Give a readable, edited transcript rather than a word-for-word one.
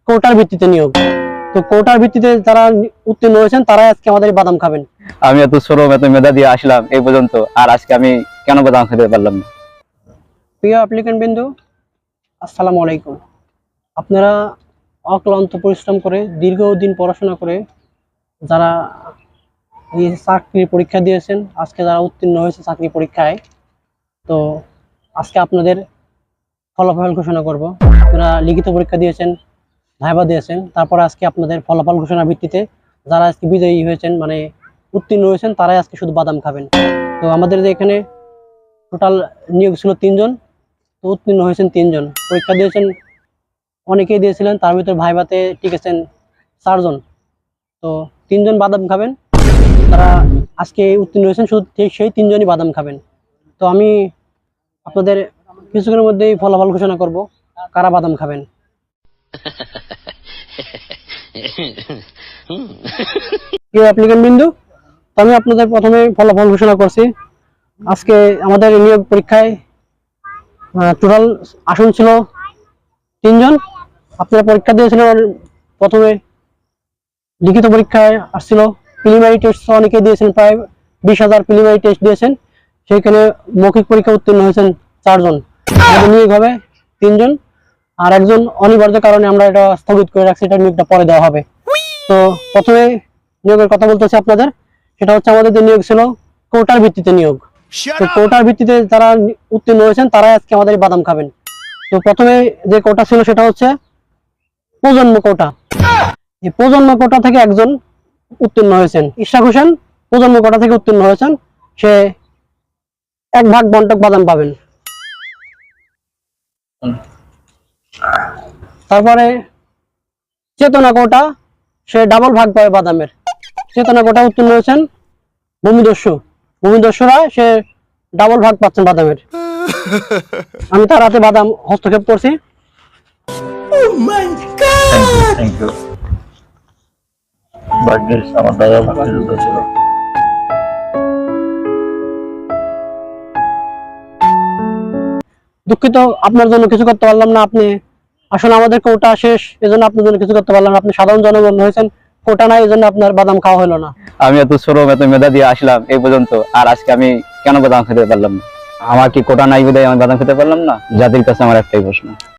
কোটার ভিত্তিতে নিয়োগ। তো কোটার ভিত্তিতে যারা উত্তীর্ণ হয়েছেন তারাই আজকে আমাদের এই বাদাম খাবেন। আমি এত শ্রম এত মেধা দিয়ে আসলাম এই পর্যন্ত, আর আজকে আমি কেন বাদাম খেতে পারলাম না? প্রিয় অ্যাপ্লিক্যান্ট বিন্দু, আসসালামু আলাইকুম। আপনারা অক্লান্ত পরিশ্রম করে দীর্ঘদিন পড়াশোনা করে যারা এই চাকরির পরীক্ষা দিয়েছেন, আজকে যারা উত্তীর্ণ হয়েছে চাকরি পরীক্ষায়, তো আজকে আপনাদের ফলাফল ঘোষণা করব। আপনারা লিখিত পরীক্ষা দিয়েছেন, ভাইবা দিয়েছেন, তারপরে আজকে আপনাদের ফলাফল ঘোষণার ভিত্তিতে যারা আজকে বিজয়ী হয়েছেন মানে উত্তীর্ণ হয়েছেন তারাই আজকে শুধু বাদাম খাবেন। তো আমাদের যে এখানে টোটাল নিয়োগ ছিল 3 জন, তো উত্তীর্ণ হয়েছেন 3 জন। পরীক্ষা দিয়েছেন অনেকেই দিয়েছিলেন, তার ভিতর ভাইভাতে টিকেছেন 4 জন। তো 3 জন বাদাম খাবেন, তারা আজকে উত্তীর্ণ হয়েছেন, শুধু সেই 3 জনই বাদাম খাবেন। তো আমি আপনাদের কিছুক্ষণের মধ্যেই ফলাফল ঘোষণা করব কারা বাদাম খাবেন। প্রিয় অ্যাপ্লিক্যান্ট বিন্দু, তো আমি আপনাদের প্রথমে ফলাফল ঘোষণা করছি। আজকে আমাদের নিয়োগ পরীক্ষায় টোটাল আসন ছিল 3 জন। আপনারা পরীক্ষা দিয়েছিলেন, প্রথমে লিখিত পরীক্ষায় আসছিল, প্রিলিমিনারি টেস্ট অনেকে দিয়েছেন, প্রায় 20,000 প্রিলিমিনারি টেস্ট দিয়েছেন। সেইখানে মৌখিক পরীক্ষা উত্তীর্ণ হয়েছেন 4 জন। আমাদের নিয়োগ হবে 3 জন, আর একজন অনিবার্য কারণে আমরা এটা স্থগিত করে রাখছি, এটা নিয়োগটা পরে দেওয়া হবে। তো প্রথমে নিয়োগের কথা বলতেছি আপনাদের, সেটা হচ্ছে আমাদের যে নিয়োগ ছিল কোটার ভিত্তিতে নিয়োগ। তো কোটার ভিত্তিতে যারা উত্তীর্ণ হয়েছেন তারাই আজকে আমাদের বাদাম খাবেন। তো প্রথমে যে কোটা ছিল সেটা হচ্ছে প্রজন্ম কোটা। এই প্রজন্ম কোটা থেকে একজন উত্তীর্ণ হয়েছেন, ইশরাক হোসেন প্রজন্ম কোটা থেকে উত্তীর্ণ হয়েছেন, সে 1 ভাগ বন্টক বাদাম পাবেন। তারপরে চেতনা কোটা, সে ডাবল ভাগ পাবে বাদামের। চেতনা কোটা উত্তীর্ণ হয়েছেন ভূমিদস্যুরা, সে ডাবল ভাগ পাচ্ছেন বাদামের। আমি তার হাতে বাদাম হস্তক্ষেপ করছি। Thank you. ভাগ্যিস আমার দাদা মুক্তিযুদ্ধ ছিল। দুঃখিত, আপনার জন্য কিছু করতে পারলাম না। আপনি আসলে আমাদের কোটা শেষ, এজন্য আপনার জন্য কিছু করতে পারলাম না। আপনি সাধারণ জনগণ হয়েছেন, কোটা নাই, এজন্য আপনার বাদাম খাওয়া হলো না। আমি এত শ্রম এত মেধা দিয়ে আসলাম এই পর্যন্ত, আর আজকে আমি কেন বাদাম খেতে পারলাম না? আমার কি কোটা নাই বিধায় আমি বাদাম খেতে পারলাম না? জাতির কাছে আমার একটাই প্রশ্ন।